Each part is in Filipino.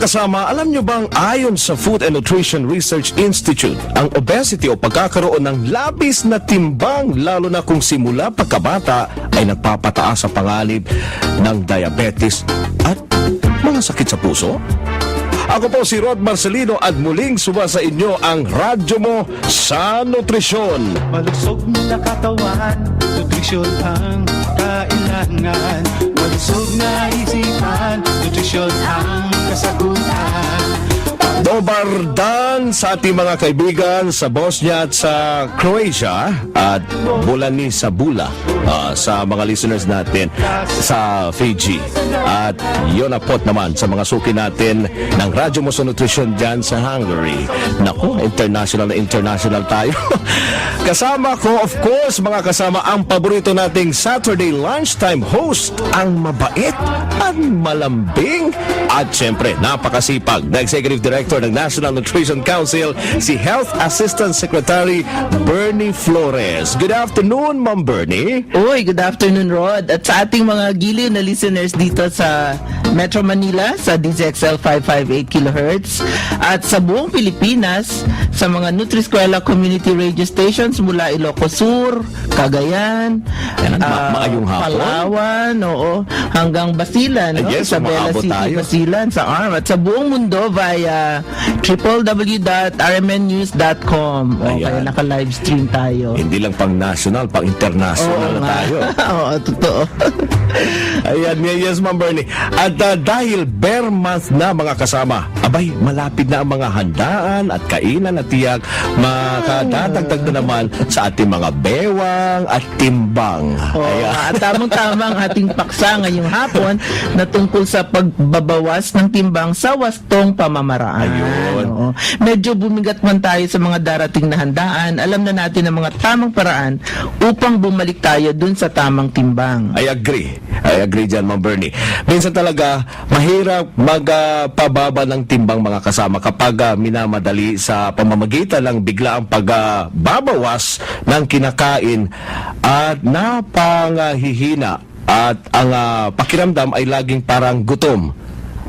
Mga kasama, alam nyo bang ayon sa Food and Nutrition Research Institute, ang obesity o pagkakaroon ng labis na timbang, lalo na kung simula pagkabata, ay nagpapataas sa panganib ng diabetes at mga sakit sa puso? Ako po si Rod Marcelino at muling suba sa inyo ang radyo mo sa nutrisyon. Malusog na katawan, nutrisyon ang kailangan. Malusog na isipan, nutrisyon ang kasagutan. Dobar dan sa ating mga kaibigan sa Bosnia at sa Croatia at Bulani sa Bula sa mga listeners natin sa Fiji at Yonapot naman sa mga suki natin ng Radyo Mo sa Nutrisyon dyan sa Hungary. Naku, international na international tayo. Kasama ko, of course, mga kasama ang paborito nating Saturday lunchtime host, ang mabait at malambing at syempre napakasipag na Executive Director ng National Nutrition Council, si Health Assistant Secretary Bernie Flores. Good afternoon, Ma'am Bernie. Uy, good afternoon, Rod. At sa ating mga giliw na listeners dito sa Metro Manila sa DZXL 558 kHz at sa buong Pilipinas sa mga Nutri-Eskwela Community Radio Stations mula Ilocos Sur, Cagayan, maayong hapon. Palawan, oo, hanggang Basilan, no? Yes, Isabela umaabot City, tayo. Basilan, sa ARM at sa buong mundo via www.rmnnews.com. Kaya naka-live stream tayo. Hindi lang pang national, pang international na tayo. Oo, totoo. Ayan, yes, Ma'am Bernie. At dahil Bear Month na, mga kasama, abay, malapit na ang mga handaan at kainan at tiyak, makadadagdag na naman sa ating mga bewang at timbang. At tamang-tama ang ating paksa ngayong hapon na tungkol sa pagbabawas ng timbang sa wastong pamamaraan. Ayun. Oo. Medyo bumigat man tayo sa mga darating na handaan, alam na natin ang mga tamang paraan upang bumalik tayo dun sa tamang timbang. I agree dyan, Ma'am Bernie. Minsan talaga, mahirap magpababa ng timbang, mga kasama, kapag minamadali sa pamamagitan ng biglaang pagbabawas ng kinakain at napanghihina at ang pakiramdam ay laging parang gutom.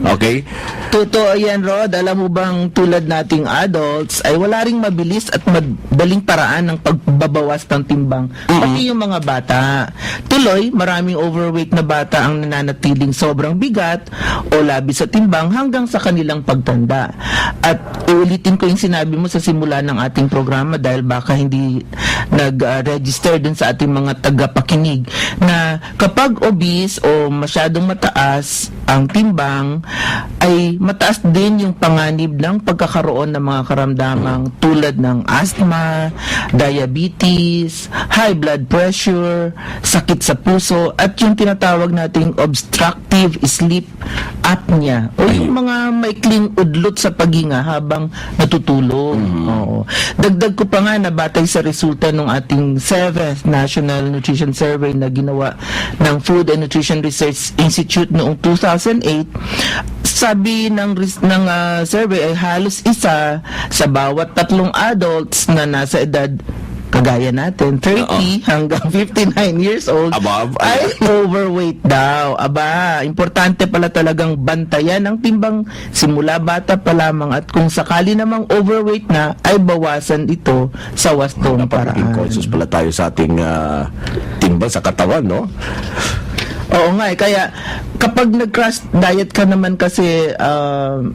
Okay? Totoo yan, Rod. Alam mo bang tulad nating adults ay wala ring mabilis at madaling paraan ng pagbabawas ng timbang. Pati yung mga bata. Tuloy, maraming overweight na bata ang nananatiling sobrang bigat o labis sa timbang hanggang sa kanilang pagtanda. At uulitin ko yung sinabi mo sa simula ng ating programa dahil baka hindi nag-register dun sa ating mga tagapakinig na kapag obese o masyadong mataas ang timbang ay mataas din yung panganib ng pagkakaroon ng mga karamdamang tulad ng asthma, diabetes, high blood pressure, sakit sa puso, at yung tinatawag nating obstructive sleep apnea o yung mga maikling udlot sa paghinga habang natutulog. Oo. Dagdag ko pa nga na batay sa resulta ng ating 7th National Nutrition Survey na ginawa ng Food and Nutrition Research Institute noong 2008, sabi ng survey ay halos isa sa bawat 3 adults na nasa edad kagaya natin, 30 hanggang 59 years old, Above, ay overweight daw. Aba, importante pala talagang bantayan ang timbang simula bata pa lamang at kung sakali namang overweight na, ay bawasan ito sa wastong Napakaging paraan. conscious pala tayo sa ating timbang sa katawan, no? Oo nga, kaya kapag nag-crash diet ka naman kasi,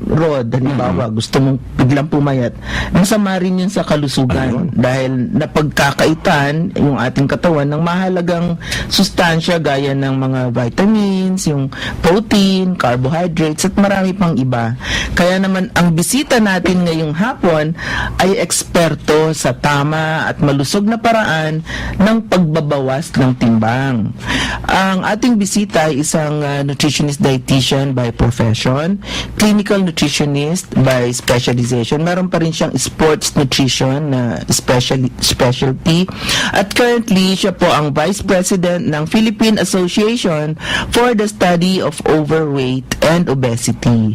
Rod, halimbawa, gusto mong biglang pumayat, masama rin yun sa kalusugan. Dahil napagkakaitan yung ating katawan ng mahalagang sustansya gaya ng mga vitamins, yung protein, carbohydrates, at marami pang iba. Kaya naman, ang bisita natin ngayong hapon ay eksperto sa tama at malusog na paraan ng pagbabawas ng timbang. Ang ating bisita ay isang nutritionist dietitian by profession, clinical nutritionist by specialization. Meron pa rin siyang sports nutrition na specialty. At currently, siya po ang Vice President ng Philippine Association for the International Study of Overweight and Obesity.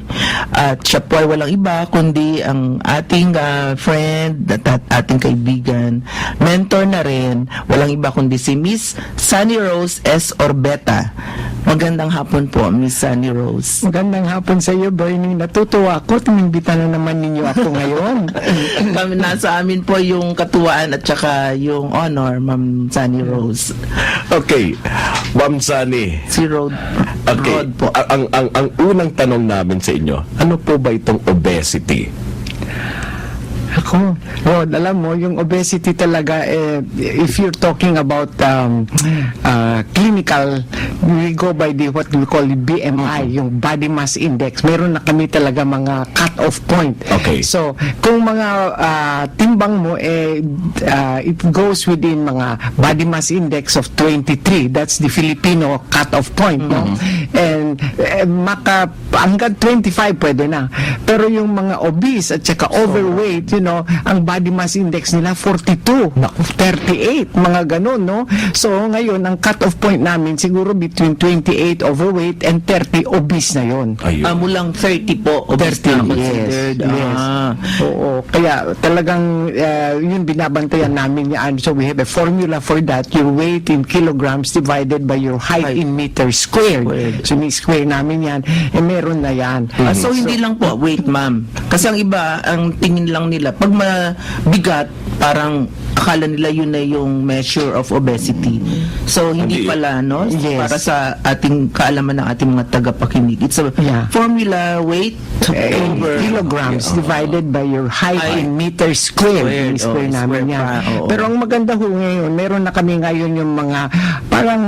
At siya po ay walang iba kundi ang ating friend at ating kaibigan, mentor na rin, walang iba kundi si Miss Sunny Rose S. Orbeta. Magandang hapon po, Miss Sunny Rose. Magandang hapon sa iyo, Bernie. Natutuwa ako. Tumingbitan na naman ninyo ako ngayon. Kami nasa amin po yung katuwaan at saka yung honor, Ma'am Sunny Rose. Okay, Ma'am Sunny. Si Rod. Okay, Rod po. ang unang tanong namin sa inyo, ano po ba itong obesity? Ako, Rod, alam mo, yung obesity talaga, if you're talking about clinical, we go by what we call BMI, yung body mass index. Meron na kami talaga mga cut-off point. Okay. So, kung mga timbang mo, it goes within mga body mass index of 23. That's the Filipino cut-off point. No? And hanggang 25 pwede na. Pero yung mga obese at saka overweight, you know, ang body mass index nila 42, 38, mga ganun, no? So, ngayon, ang cut-off point namin siguro between 28 overweight and 30 obese na yon. Ayun. Mulang 30 po, obese 30, na considered. yes. Oo, kaya talagang yun binabantayan namin yan. So we have a formula for that. Your weight in kilograms divided by your height in meters squared. So ni-square namin yan. Meron na yan. So, hindi lang po, wait ma'am. Kasi ang iba, ang tingin lang nila, pag mabigat, parang akala nila yun na yung measure of obesity. So, hindi Hindi. pala, no? Yes. Para sa ating kaalaman ng ating mga tagapakinig. It's a Yeah. formula, weight, over Kilograms divided by your height in meters squared. Ni-square Oh, namin square yan. pa, oo. Pero ang maganda ho ngayon, meron na kami ngayon yung mga parang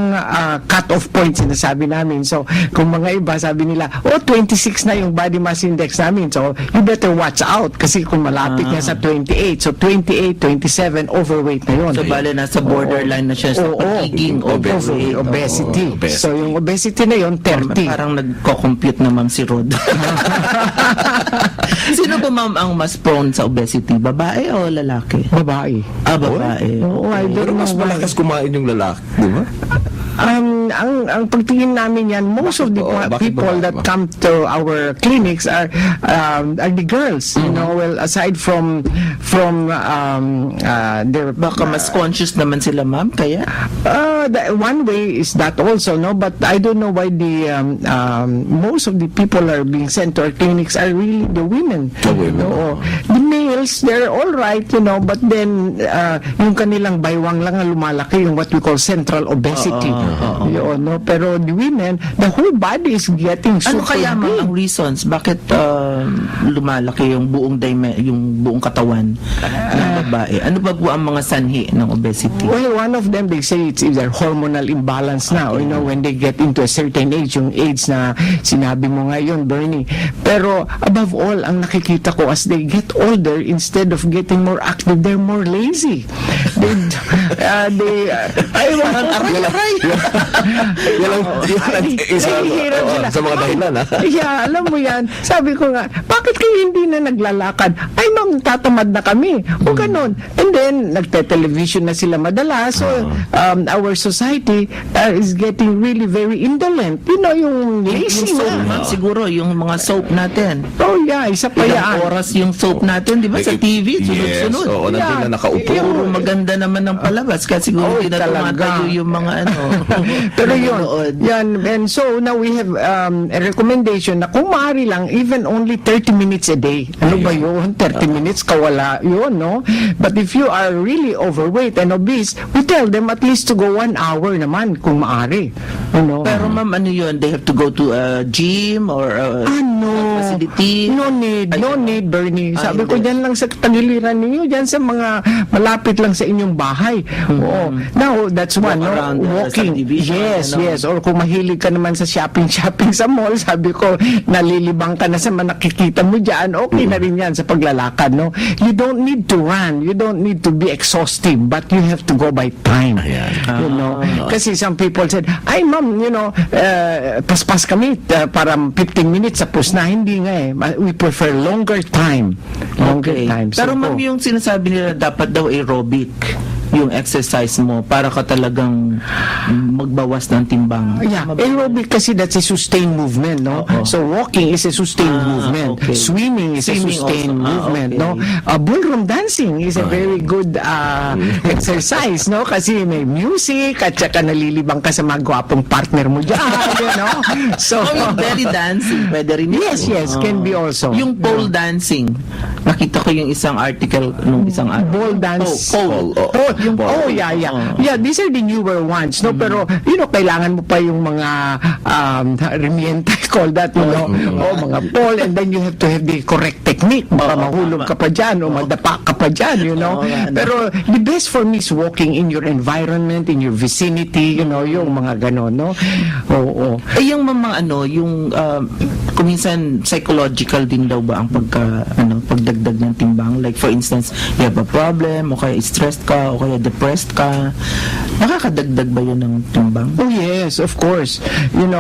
cut-off points na sabi namin. So, kung mga iba sabi nila, 26 na yung body mass index namin. So, you better watch out kasi kung malapit na sa 28. So, 28, 27, overweight na yun. So, bale, nasa borderline na siya sa Oo. pagiging overweight. Obesity. Oo, obesity. So, yung obesity na yun, 30. Parang nagko-compute na ma'am si Rod. Sino ba ma'am ang mas prone sa obesity? Babae o lalaki? Babae. Babae. Oo, I Pero don't mas know why. malakas kumain yung lalaki, di ba? Ang pagtingin namin yan, most of the Bakit people ba? that come to our clinics are the girls. You know, well, aside from their Baka mas conscious naman sila ma'am, kaya? one way is that also, no, but I don't know why the most of the people are being sent to our clinics are really the women. The women. Oo. The males, they're all right, you know, but then yung kanilang baywang lang ang lumalaki, yung what we call central obesity. Yun, no? Pero the women, the whole body is getting Ano super kaya ma'am big. ang reasons bakit lumalaki yung buong yung buong katawan ng babae? Ano ba po ang mga sanhi ng obesity? Well, one of them, they say it's either hormonal imbalance na, or, you know, when they get into a certain age, yung age na sinabi mo ngayon, Bernie. Pero above all, ang nakikita ko as they get older, instead of getting more active, they're more lazy. Yan ang isa sa mga dahilan, ha? Yeah, alam mo yan. Sabi ko nga, bakit kayo hindi na naglalakad? Ay, ma'am, tatamad na kami. O ganun. And then, nagte-television na sila madalas. So, our society is getting really very indolent. You know, yung Yung lazy soap, na. ma'am, siguro yung mga soap natin. Oh, yeah, isa pa Ilang yan. oras yung soap natin, di ba? Sa TV, sunod-sunod. Yes, oo, nandun na nakaupo. Puro maganda naman ng palabas kasi siguro Oh, tumatayo yung mga ano. Pero yun, nanonood. yan, and so now we have a recommendation na kung maaari lang, even only 30 minutes a day. Ano ba yun? 30 minutes, kawala yun, no? But if you are really overweight and obese, we tell them at least to go 1 hour naman kung maaari. You know? Pero ma'am, ano yun? They have to go to a gym or a facility? No need, no need, Bernie. Sabi ko, hindi. dyan lang sa tagiliran ninyo, dyan sa mga malapit lang sa inyong bahay. Oo. Now, that's one, no? around the Walking. subdivision, Yes, ano. yes. Or kung mahilig ka naman sa shopping sa mall, sabi ko, nalilibang ka na sa mga nakikita mo dyan, okay na rin yan sa paglalakad, no? You don't need to run. You don't need to be exhaustive, but you have to go by time. You know? Kasi some people said, ay ma'am, you know, paspas kami para 15 minutes tapos na. Hindi nga eh. We prefer longer time. Longer Okay. time. So, Pero ma'am, yung sinasabi nila dapat daw aerobic. yung exercise mo para ka talagang magbawas ng timbang. Yeah, aerobic kasi that's a sustained movement, no? Oo. So walking is a sustained movement. Okay. Swimming is Swimming a sustained also. movement, Okay. no? Ballroom dancing is a very good exercise, no? Kasi may music at saka nalilibang ka sa mga gwapong partner mo dyan, you know? So, Yung belly dancing, pwede rin. yes, can be also. Yung pole dancing. Nakita ko yung isang article nung isang araw. Ball dance. Pole. Yeah. Yeah, these are the newer ones, no? Pero, kailangan mo pa yung mga remienta, I call that, mga pole, and then you have to have the correct technique. Baka mahulog ka pa dyan, o madapa ka pa dyan, Pero, the best for me is walking in your environment, in your vicinity, yung mga ganon, no? Oo. Eh yung mga yung kung minsan psychological din daw ba ang pagdagdag ng timbang, like for instance you have a problem o kaya stressed ka o kaya depressed ka, nakakadagdag ba yun ng timbang? Oh yes, of course.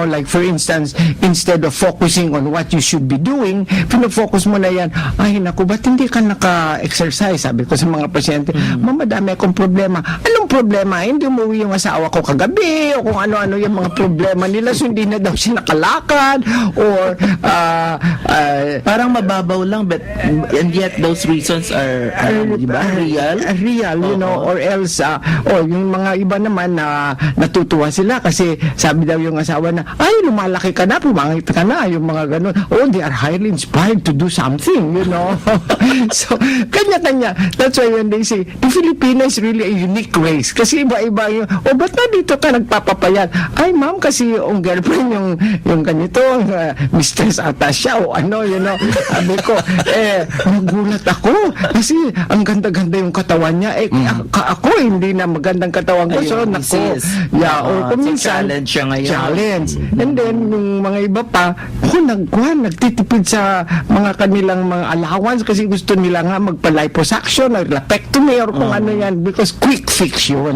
Like for instance, instead of focusing on what you should be doing, pinofocus mo na yan, ay naku, ba't hindi ka naka-exercise? Sabi ko sa mga pasyente, Mama, dami akong problema. Anong problema? Hindi umuwi yung asawa ko kagabi, o kung ano-ano yung mga problema nila, so hindi na daw siya nakalakad, or Parang mababaw lang, but and yet those reasons are di ba, real? Real, or else, yung mga iba naman na natutuwa sila kasi sabi daw yung asawa na, ay, lumalaki ka na, pumangit ka na, yung mga ganun. Oh, they are highly inspired to do something, So, kanya-kanya. That's why when they say, the Filipino is really a unique race. Kasi iba-iba yung, ba't na dito ka nagpapapayat? Ay, ma'am, kasi yung girlfriend, yung ganito, mistress ata siya, o Sabi ko, nagulat ako. Kasi, ang ganda-ganda yung katawan niya. Ako, hindi na magandang katawan ko. So, Ayun, nako. misis. Yeah, or So, kuminsan, challenge siya ngayon. challenge. And then, yung mga iba pa, nagtitipid sa mga kanilang mga allowance kasi gusto nila nga magpa-liposuction or lapectomy or kung ano yan because quick fix yun.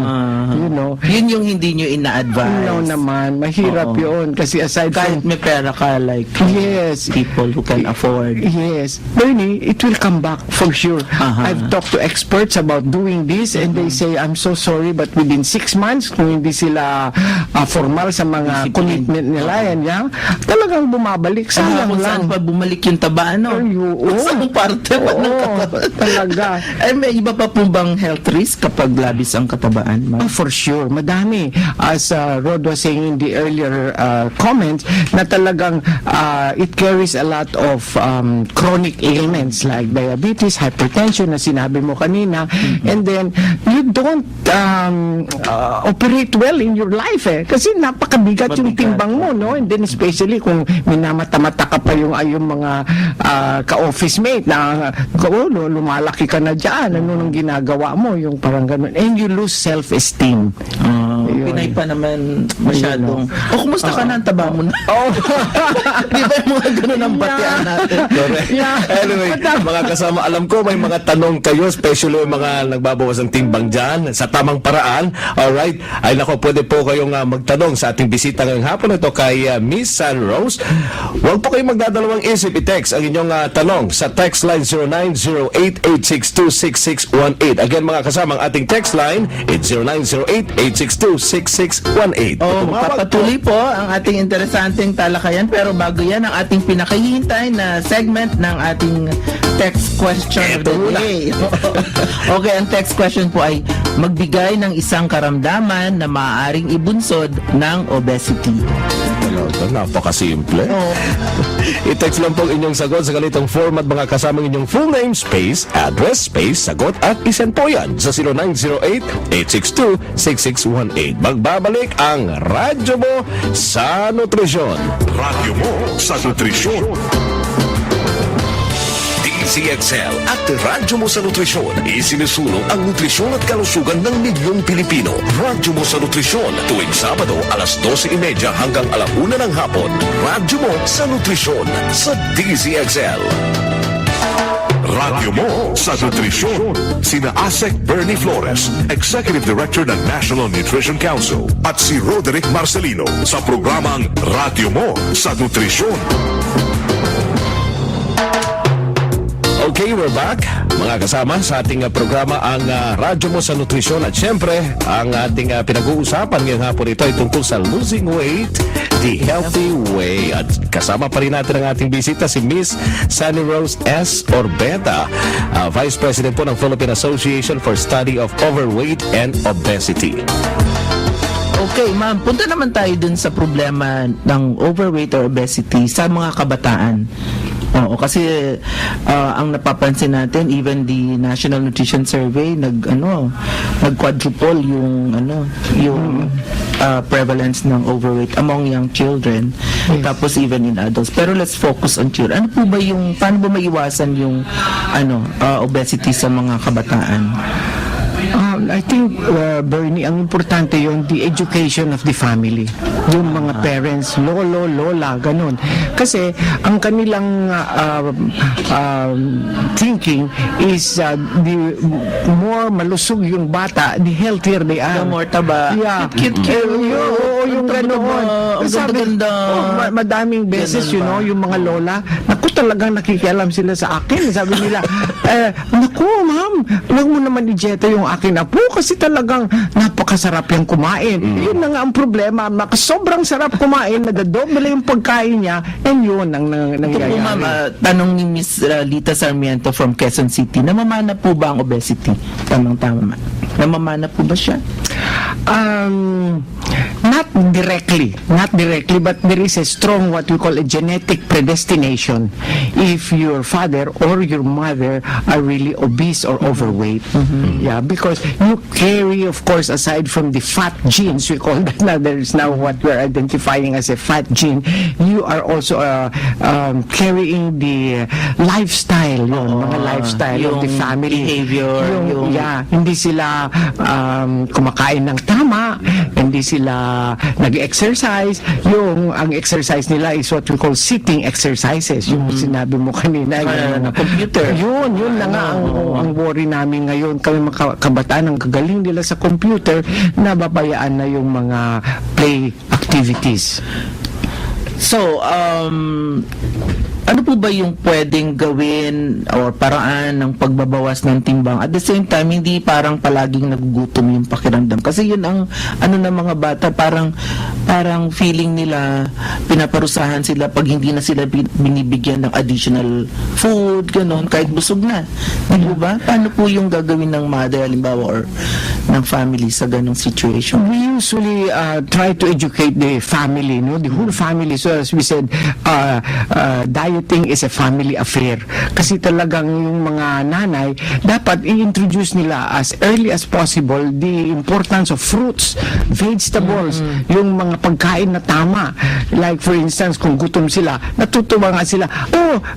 Yun yung hindi nyo ina-advise. No naman, mahirap yun kasi aside Kahit from may pera ka, like yes, people who can afford. yes, Bernie, it will come back for sure. Aha. I've talked to experts about doing this and they say, I'm so sorry but within 6 months kung hindi sila formal sa mga Discipline. commitment nila talagang bumabalik sayang Kung saan lang. pa bumalik yung taba, Ay, oo. Saan parte pa ng Oo, katawan? talaga. Ay, may iba pa po bang health risk kapag labis ang katabaan, ma'am? For sure, madami. As Rod was saying in the earlier comments, na talagang it carries a lot of chronic ailments like diabetes, hypertension na sinabi mo kanina, and then you don't operate well in your life kasi napakabigat yung Mabigat. timbang mo, no? And then especially kung minamata-mata ka pa yung mga ka-office mate na lumalaki ka na dyan, ano nung ginagawa mo, yung parang ganun. And you lose self-esteem. Yun. Pinay pa naman masyadong. Kumusta ka na? Ang taba mo na. Di ba yung mga ganun ang batian natin? Correct. Anyway, mga kasama, alam ko may mga tanong kayo, especially yung mga nagbabawas ng timbang dyan, sa tamang paraan. Alright? Ay nako, pwede po kayong magtanong sa ating bisita ngayong hapon ito kay Miss San Rose. Huwag po kayong magdadalawang isip, i-text ang inyong tanong sa text line 0908-862-6618. Again mga kasama, ang ating text line, it's 0908-862-6618. Papatuloy po ang ating interesanteng talakayan, pero bago yan, ang ating pinakahihintay na segment ng ating text question of the day. Okay, ang text question po ay magbigay ng isang karamdaman na maaaring ibunsod ng obesity. Napakasimple. I-text lang po ang inyong sagot sa ganitong format mga kasamang inyong full name, space, address, space, sagot at isend po yan sa 0908-862-6618. Magbabalik ang Radyo Mo sa Nutrisyon. Radyo Mo sa Nutrisyon. DZXL at Radyo Mo sa Nutrisyon. Isinusulong ang nutrisyon at kalusugan ng milyong Pilipino. Radyo Mo sa Nutrisyon. Tuwing Sabado, alas 12:30 hanggang 1:00 ng hapon. Radyo Mo sa Nutrisyon sa DZXL. Radyo Mo sa Nutrisyon. Sina Asek Bernie Flores, Executive Director ng National Nutrition Council, at si Roderick Marcelino sa programang Radyo Mo sa Nutrisyon. Okay, we're back. Mga kasama sa ating programa ang Radyo Mo sa Nutrisyon at syempre ang ating pinag-uusapan ngayong hapon ito ay tungkol sa losing weight the healthy way. At kasama pa rin natin ang ating bisita si Miss Sunny Rose S. Orbeta, Vice President po ng Philippine Association for Study of Overweight and Obesity. Okay, ma'am, punta naman tayo dun sa problema ng overweight or obesity sa mga kabataan. Oo, kasi ang napapansin natin, even the National Nutrition Survey nag-quadruple yung prevalence ng overweight among young children, tapos even in adults. Pero let's focus on children. Paano ba maiwasan yung obesity sa mga kabataan? I think, Bernie, ang importante yung the education of the family. Yung mga parents, lolo, lola, ganun. Kasi ang kanilang thinking is the more malusog yung bata, the healthier they are. Yung more taba. Yeah. Cute. Yung ganoon. Madaming beses, yung mga lola, naku, talagang nakikialam sila sa akin. Sabi nila, naku, ma'am, huwag mo naman i-jeta yung akin apo kasi talagang napakasarap yung kumain. Yun na nga ang problema. Sobrang sarap kumain, nadadoble yung pagkain niya, and yun ang nangyayari. Ito po, ma'am, tanong ni Miss Lita Sarmiento from Quezon City, namamana po ba ang obesity? Tamang-tama. Namamana po ba siya? Not directly, but there is a strong what we call a genetic predestination if your father or your mother are really obese or overweight. Yeah, because you carry, of course, aside from the fat genes, we call that now, there is now what we're identifying as a fat gene, you are also carrying the lifestyle, mga lifestyle of the family. Behavior. Hindi sila kumakain ng tama, hindi sila nag-exercise. Ang exercise nila is what we call sitting exercises. Yung sinabi mo kanina. Computer. Yun na nga ang worry namin ngayon. Kami mga kabataan, ang gagaling nila sa computer, nababayaan na yung mga play activities. So, ano po ba yung pwedeng gawin or paraan ng pagbabawas ng timbang? At the same time, hindi parang palaging nagugutom yung pakiramdam. Kasi yun ang ng mga bata, parang feeling nila, pinaparusahan sila pag hindi na sila binibigyan ng additional food, gano'n, kahit busog na. Di po ba? Paano po yung gagawin ng mother, halimbawa, or ng family sa ganong situation? We usually try to educate the family, the whole family. So as we said, dieting is a family affair. Kasi talagang yung mga nanay, dapat i-introduce nila as early as possible the importance of fruits, vegetables, yung mga pagkain na tama. Like for instance, kung gutom sila, natutuwa nga sila,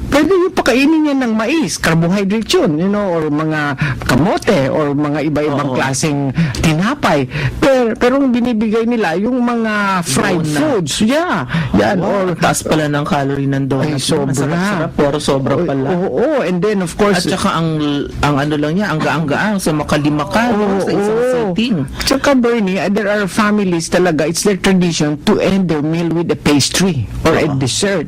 pwede yung pakainin niya ng mais, carbohydrate yun, or mga kamote, or mga iba-ibang klaseng tinapay. Pero ang binibigay nila, yung mga fried foods. Yeah. Yan. Or taas pala ng calorie ng donut. Ay, sobra. Pero sobra pala. Oo. And then, of course, at saka ang ano lang niya, ang gaang-gaang sa makalima ka sa isang setting. Tsaka, Bernie, there are families talaga, it's their tradition to end their meal with a pastry or a dessert.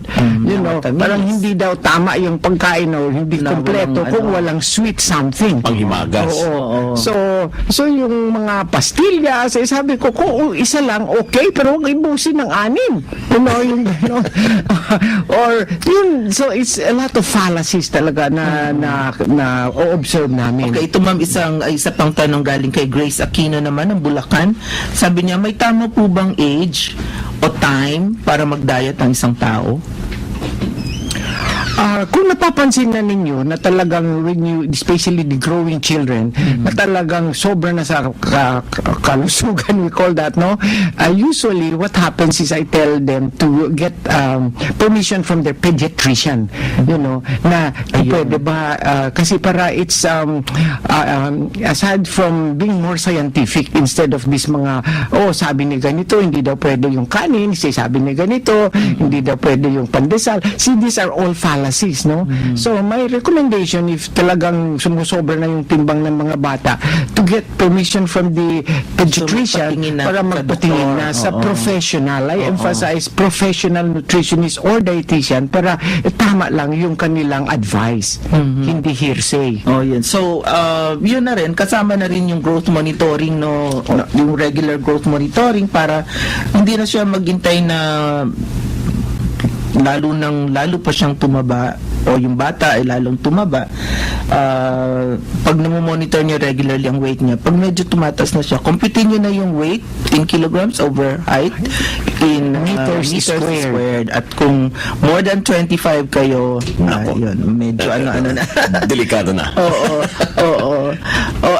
Parang hindi daw tama yung pagkain o hindi kompleto kung walang sweet something. Panghimagas. Oo. So yung mga pastillas, sabi ko, kung isa lang, okay, pero huwag ibusin ng 6. Or, so it's a lot of fallacies talaga na o-observe namin. Okay, ito ma'am, isa pang tanong galing kay Grace Aquino naman ng Bulacan. Sabi niya, may tama po bang age o time para mag-diet ang isang tao? Kung napapansin na ninyo na talagang especially the growing children, na talagang sobra na sa kalusugan, we call that, usually what happens is I tell them to get permission from their pediatrician, na pwede ba, kasi para it's aside from being more scientific, instead of this mga, sabi ni ganito, hindi daw pwede yung kanin, sabi ni ganito, hindi daw pwede yung pandesal. See, these are all fallacies. dialysis, no? So my recommendation, if talagang sumusobra na yung timbang ng mga bata, to get permission from the pediatrician magpatingin na para sa magpatingin na doktor. sa Oo. professional. I emphasize professional nutritionist or dietitian para tama lang yung kanilang advice, hindi hearsay. Oh, yun. So, yun na rin, kasama na rin yung growth monitoring, no, yung regular growth monitoring para hindi na siya maghintay na lalo pa siyang tumaba o yung bata ay lalong tumaba. Pag namomonitor niyo regularly ang weight niya, pag medyo tumatas na siya, computin niyo na yung weight in kilograms over height in Meters squared. At kung more than 25 kayo, yun, medyo ano na. Delikado na. Oo.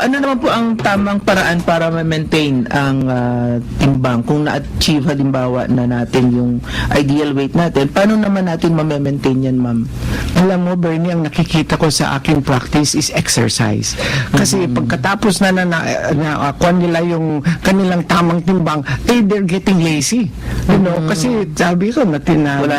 Ano naman po ang tamang paraan para ma-maintain ang timbang? Kung na-achieve halimbawa na natin yung ideal weight natin, paano naman natin ma-maintain yan, ma'am? Alam mo, Bernie, ang nakikita ko sa aking practice is exercise. Kasi pagkatapos na kuha nila yung kanilang tamang timbang, they're getting lazy. You know, kasi sabi ko, Wala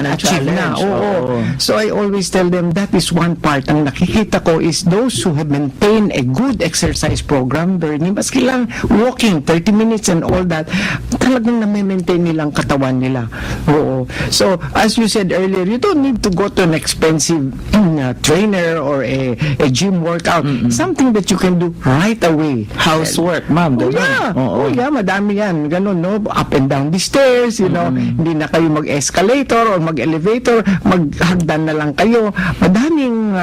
nang achieve na. challenge. Oo. Oo. So I always tell them that is one part. Ang nakikita ko is those who have maintained a good exercise program, Bernie, maski lang walking 30 minutes and all that, talagang na-maintain nilang katawan nila. Oo. So, as you said earlier, you don't need to go to an expensive trainer or a gym workout. Something that you can do right away. Housework, ma'am. Oh ganun. yeah. Oo. Oh yeah, madami yan. Ganun, no? Up and down the stairs, you know. Hindi na kayo mag-escalator or mag-elevator. Maghagdan na lang kayo. Madaming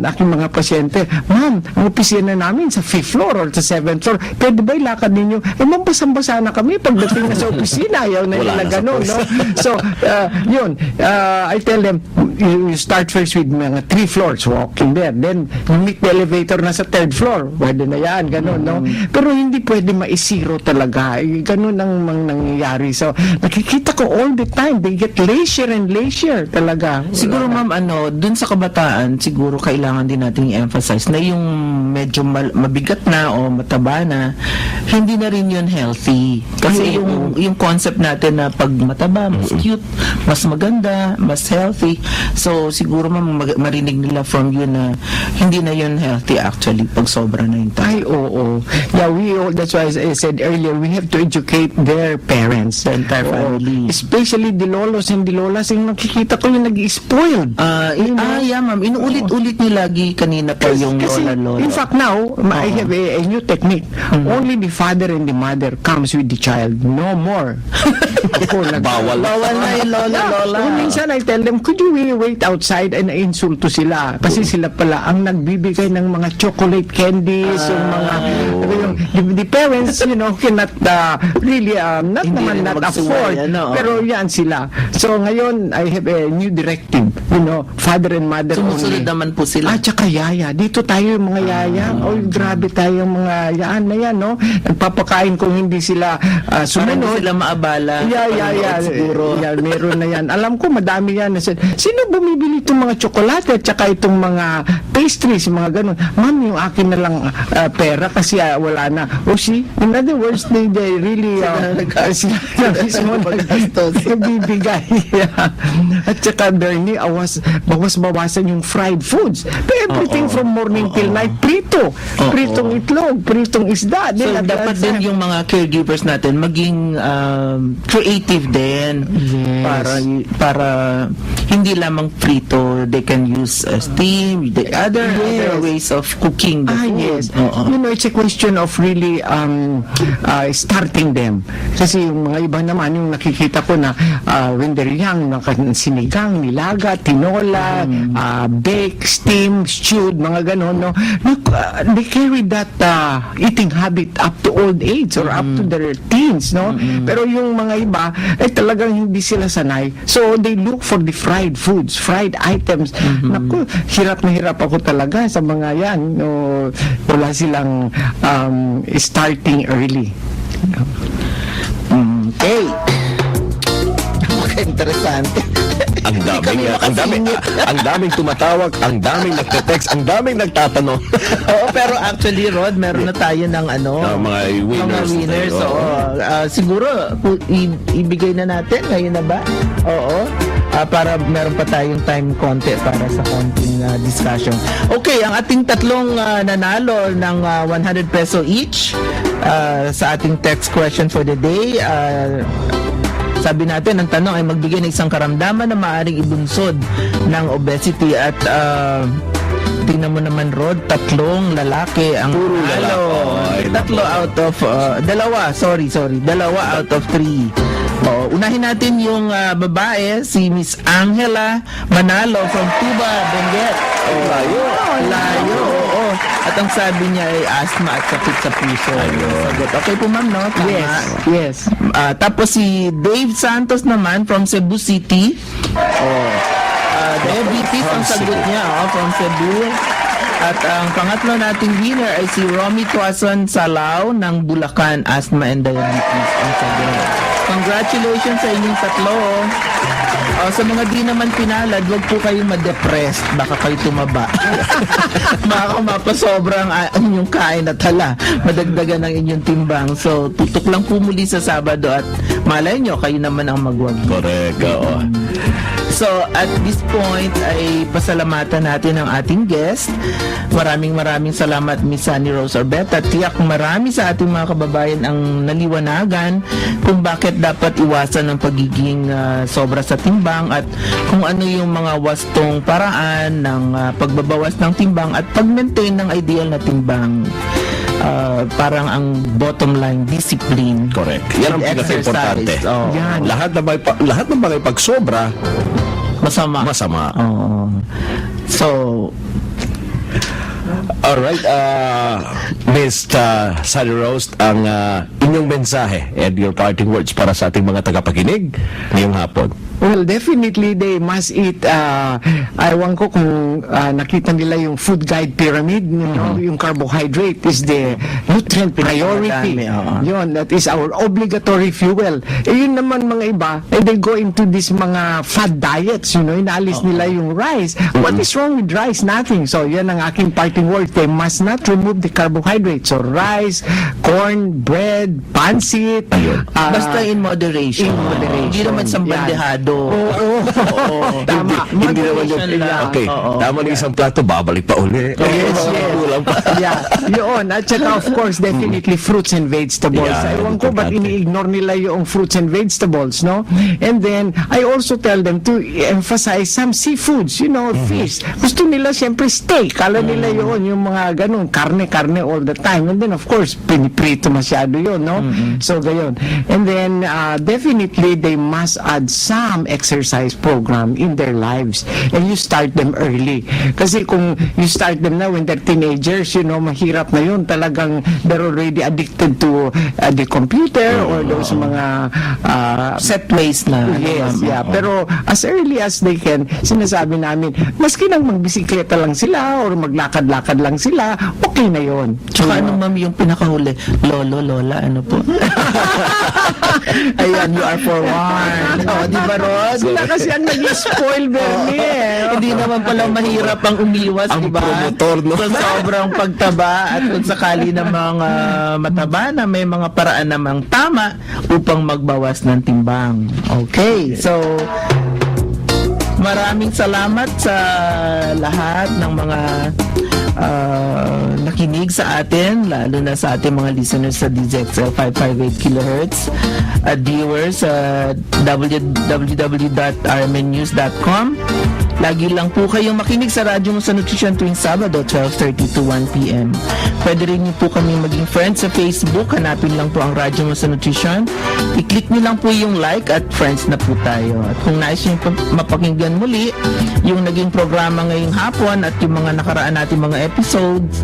aking mga pasyente, ma'am, ang opisina namin sa 5th floor or sa 7th floor. Pwede ba ilakad ninyo? Ma'am, basang-basa na kami pagdating na sa opisina. Ayaw na Wala nila na sa ganun, no? So, yun. I tell them, you start first with mga 3 floors, walking there. Then, you meet the elevator na sa 3rd floor. Pwede na yan, ganun, no? Pero hindi pwede ma-zero talaga. Ganun ang nangyayari. So, nakikita ko all the time, they get leisure and leisure talaga. Siguro, ma'am, dun sa kabataan, siguro kailangan din natin i-emphasize na yung medyo mabigat na o mataba na, hindi na rin yun healthy. Kasi yung concept natin na pag mataba, mas cute, mas maganda, mas healthy. So, siguro ma'am, marinig nila from you na hindi na yun healthy actually pag sobra na yung Ay, oo. Yeah, that's why I said earlier, we have to educate their parents. The entire Oo. family. Especially the lolos and the lolas, yung nakikita ko yung nag-spoiled. Yeah, ma'am. Inuulit-ulit niyo lagi kanina pa yung Kasi, lola-lola. in fact, now, I have a new technique. Only the father and the mother comes with the child. No more. Ako, Bawal. Bawal na yung lola-lola. Kung minsan I tell them, could you wait outside, and insulto sila. Kasi sila pala ang nagbibigay ng mga chocolate candies, yung mga, the parents, you know, cannot really, not Hindi naman rin not magsuway, afford. ano, Pero yan sila. So ngayon, I have a new directive, you know, father and mother Sumusunod only. naman po sila. Tsaka yaya. Dito tayo yung mga yaya. Grabe tayo yung mga yaan na yan, no? Nagpapakain kung hindi sila Para hindi sumunod. sila maabala. Yeah. Siguro. Yeah, meron na yan. Alam ko, madami yan. Sino bumibili itong mga tsokolate at saka itong mga pastries, mga ganun? Ma'am, yung akin na lang pera kasi wala na. O see, in other words, they really sila mismo nagbibigay. At saka, Bernie, bawas-bawasan yung fried foods. Everything from morning till night, prito. Pritong itlog, pritong isda. So, dapat din yung mga caregivers natin maging creative din. Yes. Para hindi lamang prito, they can use steam, the other ways of cooking the food. Yes. Oo. You know, it's a question of really starting them. Kasi yung mga iba naman, yung nakikita ko na when they're young, sinigang, nilaga, tinola, bake, steam, stewed, mga ganon, no? They carry that eating habit up to old age or up to their teens, no? Pero yung mga iba, talagang hindi sila sanay. So, they look for the fried foods, fried items. Naku, hirap na hirap ako talaga sa mga yan. No, wala silang starting early. Okay. Napaka-interesante. Ang daming tumatawag, ang daming nagte-text, ang daming nagtatanong. Oo, pero actually, Rod, meron na tayo ng Mga winners. Mga winners. Oo. Oo. Siguro, ibigay na natin. Ngayon na ba? Oo. para meron pa tayong time konti para sa konting discussion. Okay, ang ating tatlong nanalo ng 100 peso each sa ating text question for the day. Sabi natin, ang tanong ay magbigay ng isang karamdaman na maaaring ibunsod ng obesity at tingnan mo naman, Rod, tatlong lalaki ang nanalo. Tatlo out of dalawa out of 3. Unahin natin yung babae, si Miss Angela Manalo from Tuba, Benguet. Layo. Oo. At ang sabi niya ay asthma at sakit sa puso. Sagot. Okay po, ma'am, no? Tama. Yes. Tapos si Dave Santos naman from Cebu City. Diabetes ang sagot niya, from Cebu. At ang pangatlo nating winner ay si Romy Tuason Salao ng Bulacan, asthma and diabetes ang sagot. Congratulations sa inyong tatlo. Sa mga di naman pinalad, wag po kayong ma-depressed. Baka kayo tumaba. Baka mapasobrang inyong kain at hala, madagdagan ng inyong timbang. So, tutok lang po muli sa Sabado at malay nyo, kayo naman ang magwagi. Correct, oo. So, at this point ay pasalamatan natin ang ating guest. Maraming salamat, Miss Sunny Rose Orbeta. Tiyak marami sa ating mga kababayan ang naliwanagan kung bakit dapat iwasan ang pagiging sobra sa timbang at kung ano yung mga wastong paraan ng pagbabawas ng timbang at pag-maintain ng ideal na timbang. Parang ang bottom line, discipline. Correct. Yan ang And pinaka-importante. exercise. Oo. Yan. Lahat ng bagay pag sobra, masama. Oo. So, alright, Miss Sunny Rose, ang inyong mensahe and your parting words para sa ating mga tagapakinig ngayong hapon. Well, definitely they must eat. Ewan ko kung nakita nila yung food guide pyramid, you know, yung carbohydrate is the nutrient priority. Pinakamadami, Yun, that is our obligatory fuel. Yun naman mga iba, they go into these mga fad diets, you know, inaalis nila yung rice. What is wrong with rice? Nothing. So, yan ang aking parting word. They must not remove the carbohydrate. So, rice, corn, bread, pansit. basta in moderation. in moderation. Hindi naman sa Yan. bandehado. Oo. Tama. Hindi naman Moderation yun. lang. Okay, Oo. tama ng isang plato, babalik pa uli. Yes. Kulang pa. Yeah, yun. At saka of course, definitely fruits and vegetables. Yeah, Ewan ko ba't importante. ini-ignore nila yung fruits and vegetables, no? And then, I also tell them to emphasize some seafoods, you know, fish. Gusto nila siyempre steak. Kala nila yun, yung mga ganun, karne all the time. And then, of course, piniprito masyado yun, no? So, gayon. And then, definitely, they must add some exercise program in their lives. And you start them early. Kasi kung you start them now when they're teenagers, you know, mahirap na yun. Talagang they're already addicted to the computer or those mga Set ways na. yes, yeah. Pero as early as they can, sinasabi namin, maski nang magbisikleta lang sila or maglakad-lakad lang sila, okay na yun. Tsaka ano, ma'am, yung pinakahuli? Lolo, lola, ano po? Ayan, you are for one. Di ba, Rod? Sila kasi ang nag-spoil, Bernie. Hindi naman pala mahirap ang umiwas, Ang di ba? promotor, no? Sa sobrang pagtaba at kung sakali na mga mataba na may mga paraan namang tama upang magbawas ng timbang. Okay, so maraming salamat sa lahat ng mga nakinig sa atin, lalo na sa ating mga listeners sa DZXL 558 kHz at viewers sa www.rmnnews.com. Lagi lang po kayong makinig sa Radyo Mo sa Nutrisyon tuwing Sabado, 12:30 to 1 p.m. Pwede rin niyo po kami maging friends sa Facebook. Hanapin lang po ang Radyo Mo sa Nutrisyon. I-click niyo lang po yung like at friends na po tayo. At kung nais niyo mapakinggan muli yung naging programa ngayong hapon at yung mga nakaraan natin mga episodes,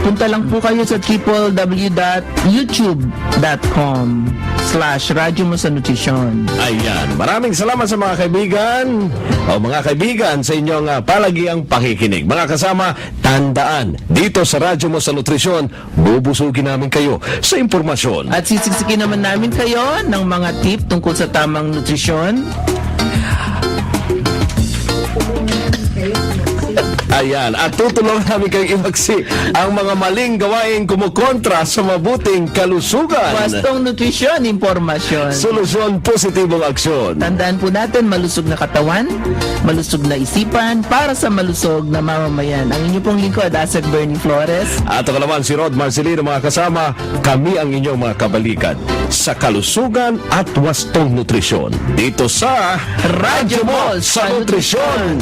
punta lang po kayo sa www.youtube.com/Radyo Mo sa Nutrisyon. Ayan. Maraming salamat sa mga kaibigan. Mga kaibigan sa inyong palagiang pakikinig. Mga kasama, tandaan, dito sa Radyo Mo sa Nutrisyon, bubusugin namin kayo sa impormasyon. At sisiksikin naman namin kayo ng mga tip tungkol sa tamang nutrisyon. Ayan, at tutulungan namin kayong imaksi ang mga maling gawain kumukontra sa mabuting kalusugan. Wastong nutrisyon, impormasyon. Solusyon, positibong aksyon. Tandaan po natin, malusog na katawan, malusog na isipan, para sa malusog na mamamayan. Ang inyo pong lingkod, Asek Bernie Flores. At ako naman si Rod Marcelino, mga kasama, kami ang inyong mga kabalikan sa kalusugan at wastong nutrisyon. Dito sa Radyo Mo sa Nutrisyon.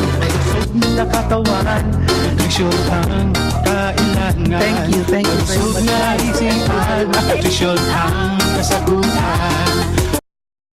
Na katawan, nutrisyon ang kailangan. Thank you very Busog much. na isipan, nutrisyon ang kasagutan.